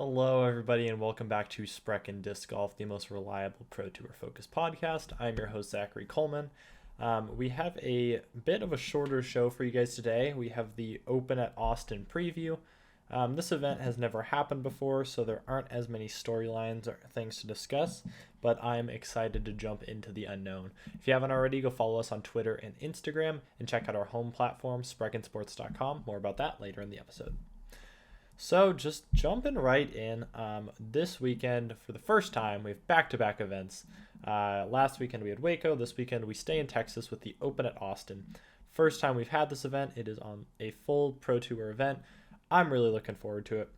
Hello, everybody, and welcome back to Sprechen Disc Golf, the most reliable Pro Tour focused podcast. I'm your host, Zachary Coleman. We have a bit of a shorter show for you guys today. We have the Open at Austin preview. This event has never happened before, so there aren't as many storylines or things to discuss, but I'm excited to jump into the unknown. If you haven't already, go follow us on Twitter and Instagram, and check out our home platform, SprechenSports.com. More about that later in the episode. So just jumping right in, this weekend, for the first time, we have back-to-back events. Last weekend we had Waco. This weekend we stay in Texas with the Open at Austin. First time we've had this event. It is on a full Pro Tour event. I'm really looking forward to it.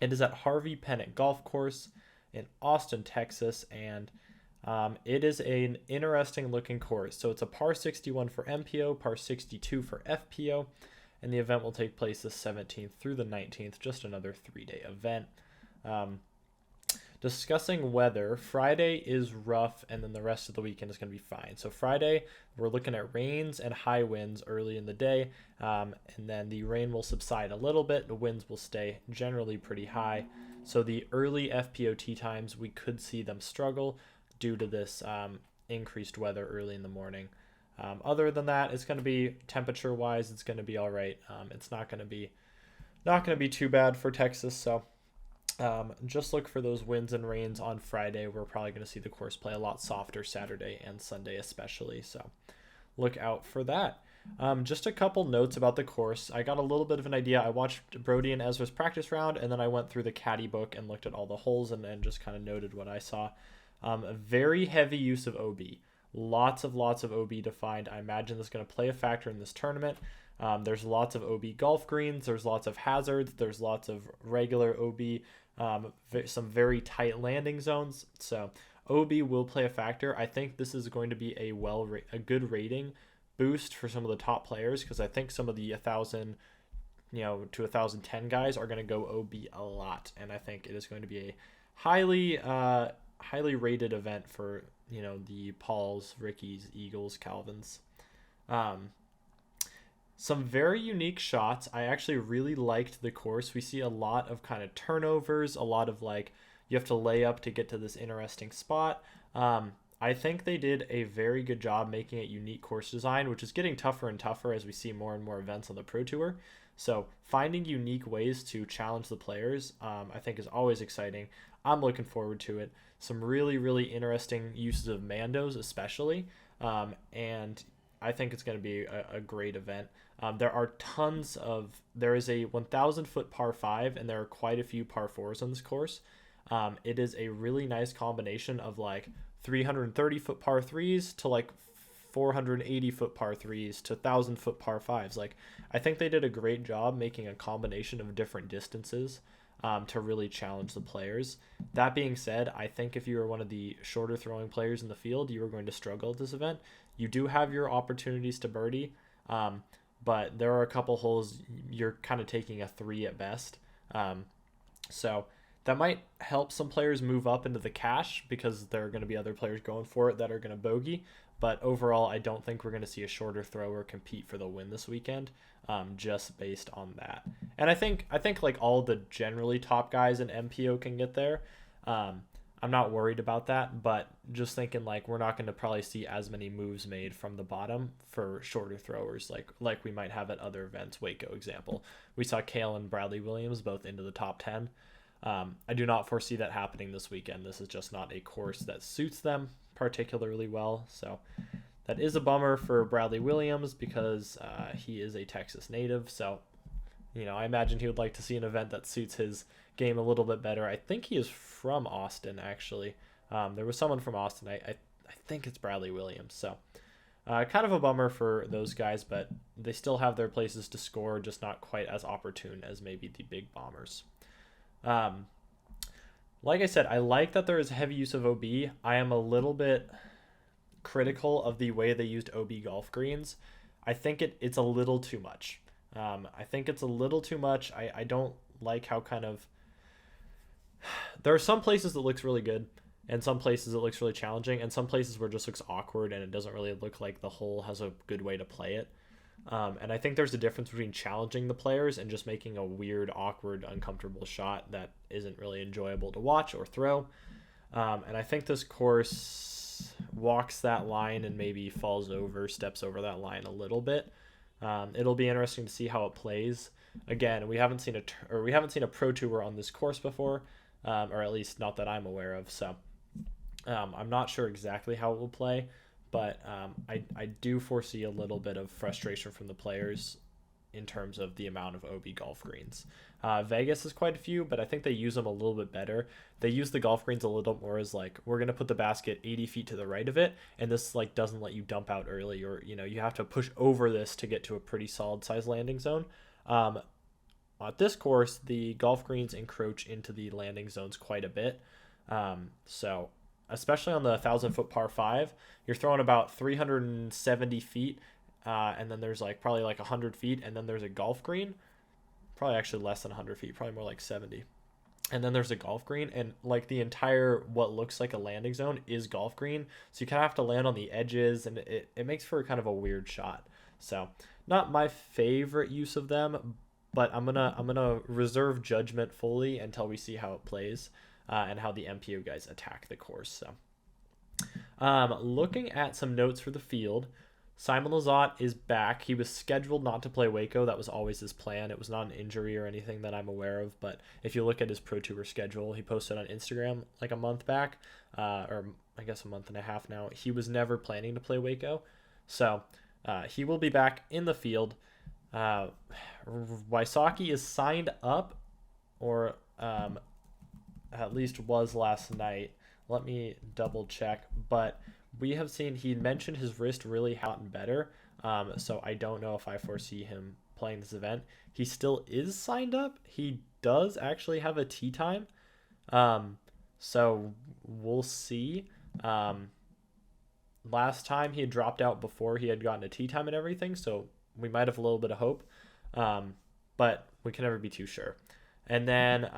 It is at Harvey Pennant Golf Course in Austin, Texas, and it is an interesting looking course. So it's a par 61 for MPO, par 62 for FPO. And the event will take place the 17th through the 19th, just another 3-day event. Discussing weather, Friday is rough, and then the rest of the weekend is going to be fine. So Friday, we're looking at rains and high winds early in the day, and then the rain will subside a little bit. The winds will stay generally pretty high. So the early FPO tee times, we could see them struggle due to this increased weather early in the morning. Other than that, it's going to be temperature-wise, it's going to be all right. It's not going to be too bad for Texas. So just look for those winds and rains on Friday. We're probably going to see the course play a lot softer Saturday and Sunday especially. So look out for that. Just a couple notes about the course. I got a little bit of an idea. I watched Brody and Ezra's practice round, and then I went through the caddy book and looked at all the holes and just kind of noted what I saw. A very heavy use of OB. Lots of OB defined. I imagine this is going to play a factor in this tournament. There's lots of OB golf greens. There's lots of hazards. There's lots of regular OB, some very tight landing zones. So OB will play a factor. I think this is going to be a good rating boost for some of the top players, because I think some of the 1,000 to 1,010 guys are going to go OB a lot, and I think it is going to be a highly rated event for the Pauls, Rickies, Eagles, Calvins. Some very unique shots. I actually really liked the course. We see a lot of kind of turnovers, a lot of you have to lay up to get to this interesting spot. I think they did a very good job making it unique course design, which is getting tougher and tougher as we see more and more events on the Pro Tour. So finding unique ways to challenge the players, I think is always exciting. I'm looking forward to it. Some really, really interesting uses of Mandos especially, and I think it's going to be a great event. There is a 1,000-foot par 5, and there are quite a few par 4s on this course. It is a really nice combination of 330-foot par 3s to 480-foot par 3s to 1,000-foot par 5s. I think they did a great job making a combination of different distances to really challenge the players. That being said, I think if you are one of the shorter throwing players in the field, you are going to struggle at this event. You do have your opportunities to birdie, but there are a couple holes you're kind of taking a 3 at best. So that might help some players move up into the cash, because there are going to be other players going for it that are going to bogey. But overall, I don't think we're going to see a shorter thrower compete for the win this weekend, just based on that. And I think all the generally top guys in MPO can get there. I'm not worried about that, but just thinking we're not going to probably see as many moves made from the bottom for shorter throwers like we might have at other events. Waco example, we saw Kale and Bradley Williams both into the top 10. I do not foresee that happening this weekend. This is just not a course that suits them particularly well. So that is a bummer for Bradley Williams, because he is a Texas native. So, I imagine he would like to see an event that suits his game a little bit better. I think he is from Austin, actually. There was someone from Austin. I think it's Bradley Williams. So kind of a bummer for those guys, but they still have their places to score, just not quite as opportune as maybe the big bombers. Like I said, I like that there is heavy use of OB. I am a little bit critical of the way they used OB golf greens. I think it's a little too much. I don't like how there are some places that looks really good, and some places it looks really challenging, and some places where it just looks awkward and it doesn't really look like the hole has a good way to play it. And I think there's a difference between challenging the players and just making a weird, awkward, uncomfortable shot that isn't really enjoyable to watch or throw. And I think this course walks that line and maybe steps over that line a little bit. It'll be interesting to see how it plays. Again, we haven't seen a pro tour on this course before, or at least not that I'm aware of. So I'm not sure exactly how it will play, but I do foresee a little bit of frustration from the players in terms of the amount of OB golf greens. Vegas has quite a few, but I think they use them a little bit better. They use the golf greens a little more as like, we're going to put the basket 80 feet to the right of it, and this like doesn't let you dump out early, or you have to push over this to get to a pretty solid size landing zone. At this course, the golf greens encroach into the landing zones quite a bit. So especially on the 1,000-foot par 5, you're throwing about 370 feet, and then there's like probably like 100 feet, and then there's a golf green, probably actually less than 100 feet, probably more like 70. And then there's a golf green, and like the entire what looks like a landing zone is golf green, so you kind of have to land on the edges, and it makes for kind of a weird shot. So not my favorite use of them, but I'm gonna reserve judgment fully until we see how it plays, and how the MPO guys attack the course. So looking at some notes for the field, Simon Lizotte is back. He was scheduled not to play Waco. That was always his plan. It was not an injury or anything that I'm aware of, but if you look at his Pro Tour schedule, he posted on Instagram like a month back, or I guess a month and a half now. He was never planning to play Waco. So he will be back in the field. Wysocki is signed up, or at least was last night. Let me double check, but we have seen he mentioned his wrist really gotten better, so I don't know if I foresee him playing this event. He still is signed up. He does actually have a tee time, so we'll see. Last time he had dropped out before he had gotten a tee time and everything, so we might have a little bit of hope, but we can never be too sure. And then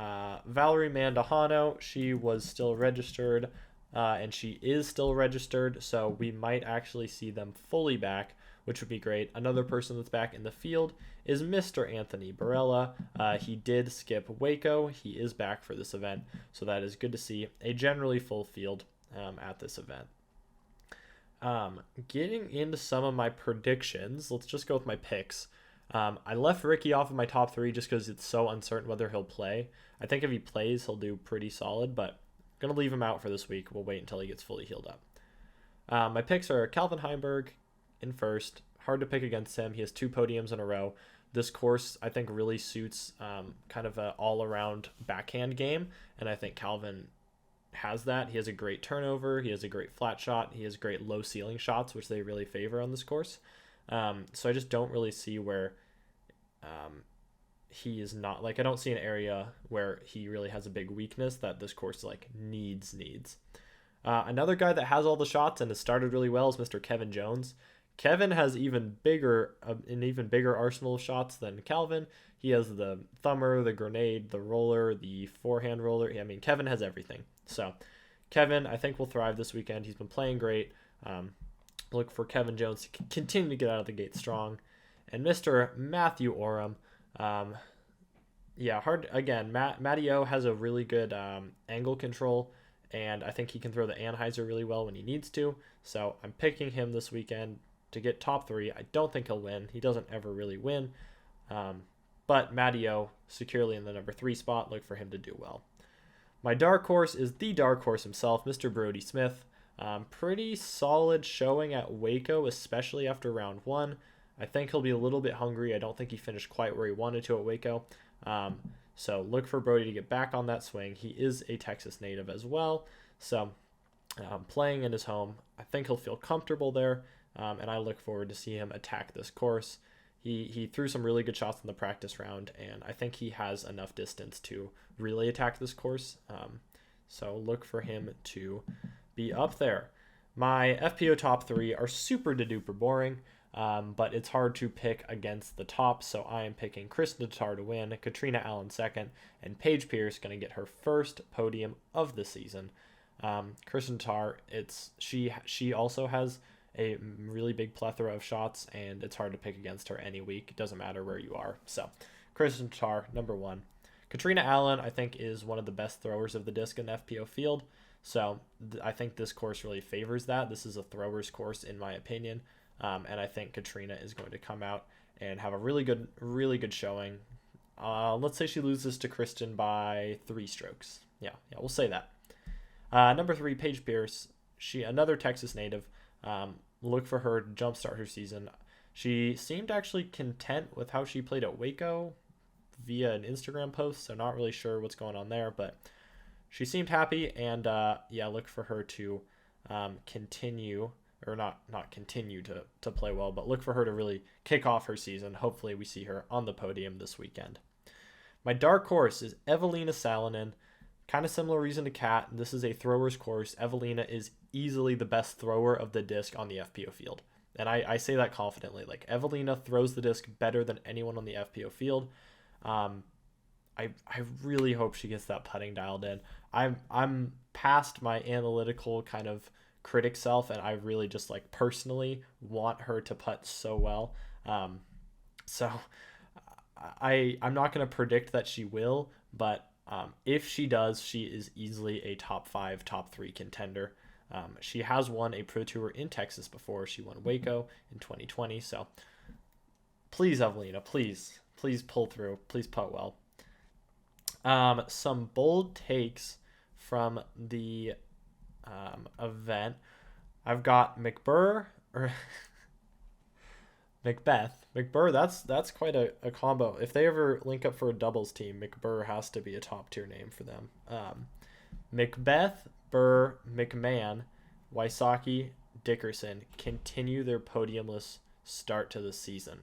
Valerie Mandahano, she was still registered, and she is still registered, so we might actually see them fully back, which would be great. Another person that's back in the field is Mr. Anthony Barella. He did skip Waco. He is back for this event, so that is good to see. A generally full field at this event. Getting into some of my predictions, let's just go with my picks. I left Ricky off of my top 3 just because it's so uncertain whether he'll play. I think if he plays, he'll do pretty solid, but I'm going to leave him out for this week. We'll wait until he gets fully healed up. My picks are Calvin Heimberg in first. Hard to pick against him. He has 2 podiums in a row. This course, I think, really suits kind of an all-around backhand game, and I think Calvin has that. He has a great turnover. He has a great flat shot. He has great low ceiling shots, which they really favor on this course. So I just don't really see where he is not, like, I don't see an area where he really has a big weakness that this course like needs. Another guy that has all the shots and has started really well is Mr. Kevin Jones. Kevin has an even bigger arsenal of shots than Calvin. He has the thumber, the grenade, the roller, the forehand roller. I mean, Kevin has everything. So Kevin, I think, will thrive this weekend. He's been playing great. Look for Kevin Jones to continue to get out of the gate strong. And Mr. Matthew Oram, hard again. Matty O has a really good angle control, and I think he can throw the Anheuser really well when he needs to. So I'm picking him this weekend to get top 3. I don't think he'll win. He doesn't ever really win. But Matty O securely in the number 3 spot. Look for him to do well. My dark horse is the dark horse himself, Mr. Brody Smith. Pretty solid showing at Waco, especially after round 1. I think he'll be a little bit hungry. I don't think he finished quite where he wanted to at Waco. So look for Brody to get back on that swing. He is a Texas native as well. So playing in his home, I think he'll feel comfortable there. And I look forward to see him attack this course. He threw some really good shots in the practice round, and I think he has enough distance to really attack this course. So look for him to be up there. My FPO top 3 are super duper boring, but it's hard to pick against the top, so I am picking Kristen Tatar to win, Katrina Allen second, and Paige Pierce going to get her first podium of the season. Kristen Tatar, she also has a really big plethora of shots, and it's hard to pick against her any week. It doesn't matter where you are. So Kristen Tatar, number 1. Katrina Allen, I think, is one of the best throwers of the disc in the FPO field. So I think this course really favors that. This is a thrower's course, in my opinion. And I think Katrina is going to come out and have a really good showing. Let's say she loses to Kristen by 3 strokes. Yeah, we'll say that. Number 3, Paige Pierce. Another Texas native. Look for her to jumpstart her season. She seemed actually content with how she played at Waco via an Instagram post, so not really sure what's going on there, but she seemed happy, and look for her to continue, or not continue to play well, but look for her to really kick off her season. Hopefully we see her on the podium this weekend. My dark horse is Evelina Salonen. Kind of similar reason to Kat. This is a thrower's course. Evelina is easily the best thrower of the disc on the FPO field. And I say that confidently. Like, Evelina throws the disc better than anyone on the FPO field. I really hope she gets that putting dialed in. I'm past my analytical kind of critic self, and I really just like personally want her to putt so well. So I'm not going to predict that she will, but if she does, she is easily a top 5, top 3 contender. She has won a Pro Tour in Texas before. She won Waco in 2020. So please, Evelina, please pull through. Please putt well. Some bold takes from the event. I've got Macbeth. That's quite a combo. If they ever link up for a doubles team, Macbeth has to be a top tier name for them. Macbeth, Burr, McMahon, Wysocki, Dickerson continue their podiumless start to the season.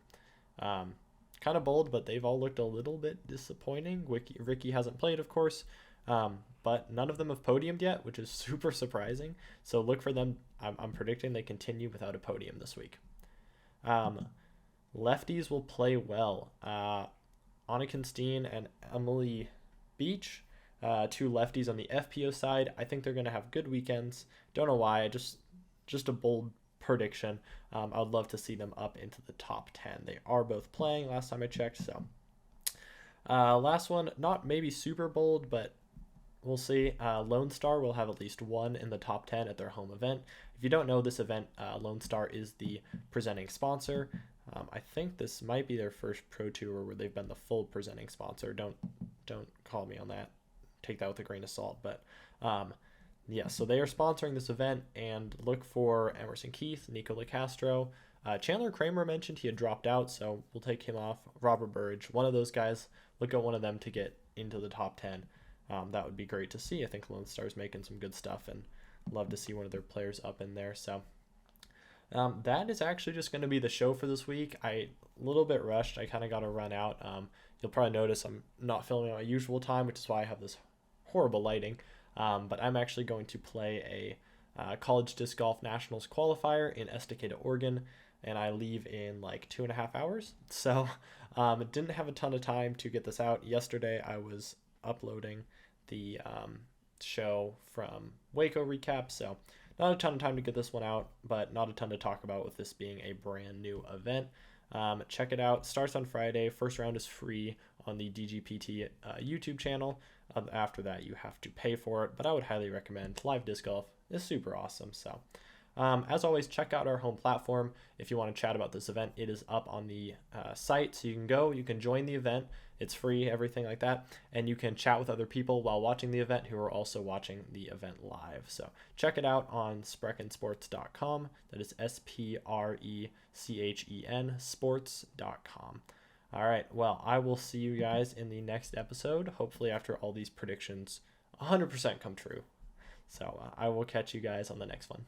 Kind of bold, but they've all looked a little bit disappointing. Ricky hasn't played, of course, but none of them have podiumed yet, which is super surprising. So look for them. I'm predicting they continue without a podium this week. Lefties will play well. Annika Steen and Emily Beach, 2 lefties on the FPO side. I think they're going to have good weekends. Don't know why. Just a bold prediction. I would love to see them up into the top 10. They are both playing last time I checked. So last one, not maybe super bold, but we'll see. Lone Star will have at least one in the top 10 at their home event. If you don't know this event, Lone Star is the presenting sponsor. I think this might be their first Pro Tour where they've been the full presenting sponsor. Don't call me on that. Take that with a grain of salt. But so they are sponsoring this event, and look for Emerson Keith, Nico LaCastro. Chandler Kramer mentioned he had dropped out, so we'll take him off. Robert Burridge, one of those guys. Look at one of them to get into the top 10. That would be great to see. I think Lone Star's making some good stuff, and love to see one of their players up in there. So that is actually just going to be the show for this week. A little bit rushed. I kind of got to run out. You'll probably notice I'm not filming at my usual time, which is why I have this horrible lighting. But I'm actually going to play a college disc golf nationals qualifier in Estacada, Oregon, and I leave in like 2.5 hours. So didn't have a ton of time to get this out. Yesterday I was uploading the show from Waco recap, so not a ton of time to get this one out, but not a ton to talk about with this being a brand new event. Check it out. Starts on Friday. First round is free on the DGPT YouTube channel. After that, you have to pay for it, but I would highly recommend. Live disc golf is super awesome. So as always, check out our home platform. If you want to chat about this event, it is up on the site, so you can join the event. It's free, everything like that, and you can chat with other people while watching the event who are also watching the event live. So check it out on sprechensports.com. That is SPRECHEN sports.com. All right, well, I will see you guys in the next episode, hopefully after all these predictions 100% come true. So I will catch you guys on the next one.